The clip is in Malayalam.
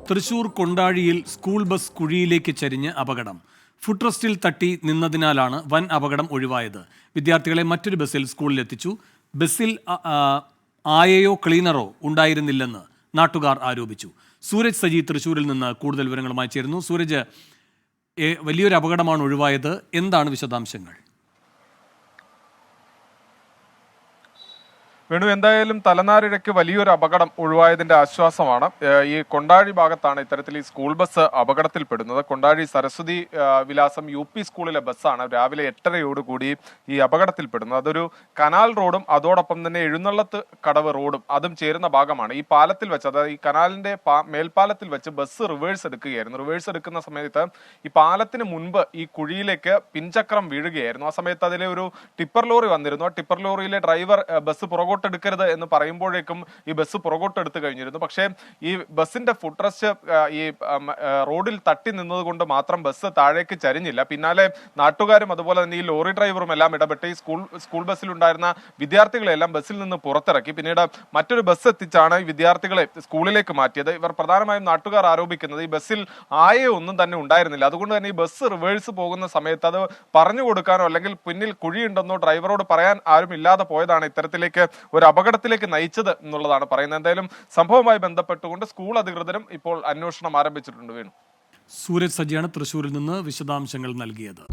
തൃശൂർ കൊണ്ടാഴിയിൽ സ്കൂൾ ബസ് കുഴിയിലേക്ക് ചരിഞ്ഞ് അപകടം. ഫുഡ് റെസ്റ്റിൽ തട്ടി നിന്നതിനാലാണ് വൻ അപകടം ഒഴിവായത്. വിദ്യാർത്ഥികളെ മറ്റൊരു ബസ്സിൽ സ്കൂളിലെത്തിച്ചു. ബസ്സിൽ ആയയോ ക്ലീനറോ ഉണ്ടായിരുന്നില്ലെന്ന് നാട്ടുകാർ ആരോപിച്ചു. സൂരജ് സജി തൃശൂരിൽ നിന്ന് കൂടുതൽ വിവരങ്ങളുമായി ചേരുന്നു. സൂരജ്, വലിയൊരു അപകടമാണ് ഒഴിവായത്. എന്താണ് വിശദാംശങ്ങൾ? വേണു, എന്തായാലും തലനാരിഴയ്ക്ക് വലിയൊരു അപകടം ഒഴിവായതിന്റെ ആശ്വാസമാണ്. ഈ കൊണ്ടാഴി ഭാഗത്താണ് ഇത്തരത്തിൽ ഈ സ്കൂൾ ബസ് അപകടത്തിൽപ്പെടുന്നത്. കൊണ്ടാഴി സരസ്വതി വിലാസം UP സ്കൂളിലെ ബസ്സാണ് രാവിലെ 8:30 ഈ അപകടത്തിൽപ്പെടുന്നത്. അതൊരു കനാൽ റോഡും അതോടൊപ്പം തന്നെ എഴുന്നള്ളത്ത് കടവ് റോഡും അതും ചേരുന്ന ഭാഗമാണ്. ഈ പാലത്തിൽ വെച്ച്, അതായത് ഈ കനാലിന്റെ മേൽപ്പാലത്തിൽ വെച്ച് ബസ് റിവേഴ്സ് എടുക്കുകയായിരുന്നു. റിവേഴ്സ് എടുക്കുന്ന സമയത്ത് ഈ പാലത്തിന് മുൻപ് ഈ കുഴിയിലേക്ക് പിൻചക്രം വീഴുകയായിരുന്നു. ആ സമയത്ത് അതിലെ ഒരു ടിപ്പർ ലോറി വന്നിരുന്നു. ആ ടിപ്പർ ലോറിയിലെ ഡ്രൈവർ ബസ് പുറകോട്ടെടുക്കരുത് എന്ന് പറയുമ്പോഴേക്കും ഈ ബസ് പുറകോട്ടെടുത്ത് കഴിഞ്ഞിരുന്നു. പക്ഷേ ഈ ബസിന്റെ ഫുഡ് റെസ്റ്റ് ഈ റോഡിൽ തട്ടി നിന്നതുകൊണ്ട് മാത്രം ബസ് താഴേക്ക് ചരിഞ്ഞില്ല. പിന്നാലെ നാട്ടുകാരും അതുപോലെ തന്നെ ഈ ലോറി ഡ്രൈവറും എല്ലാം ഇടപെട്ട് ഈ സ്കൂൾ ബസ്സിലുണ്ടായിരുന്ന വിദ്യാർത്ഥികളെല്ലാം ബസ്സിൽ നിന്ന് പുറത്തിറക്കി. പിന്നീട് മറ്റൊരു ബസ് എത്തിച്ചാണ് ഈ വിദ്യാർത്ഥികളെ സ്കൂളിലേക്ക് മാറ്റിയത്. ഇവർ പ്രധാനമായും നാട്ടുകാർ ആരോപിക്കുന്നത് ഈ ബസ്സിൽ ഒന്നും തന്നെ ഉണ്ടായിരുന്നില്ല. അതുകൊണ്ട് തന്നെ ഈ ബസ് റിവേഴ്സ് പോകുന്ന സമയത്ത് അത് പറഞ്ഞു കൊടുക്കാനോ അല്ലെങ്കിൽ പിന്നിൽ കുഴിയുണ്ടെന്നോ ഡ്രൈവറോട് പറയാൻ ആരും ഇല്ലാതെ പോയതാണ് ഇത്തരത്തിലേക്ക് ഒരു അപകടത്തിലേക്ക് നയിച്ചത് എന്നുള്ളതാണ് പറയുന്നത്. എന്തായാലും സംഭവവുമായി ബന്ധപ്പെട്ടുകൊണ്ട് സ്കൂൾ അധികൃതരും ഇപ്പോൾ അന്വേഷണം ആരംഭിച്ചിട്ടുണ്ട്. വേണു, സൂരജ് സജിയാണ് തൃശൂരിൽ നിന്ന് വിശദാംശങ്ങൾ നൽകിയത്.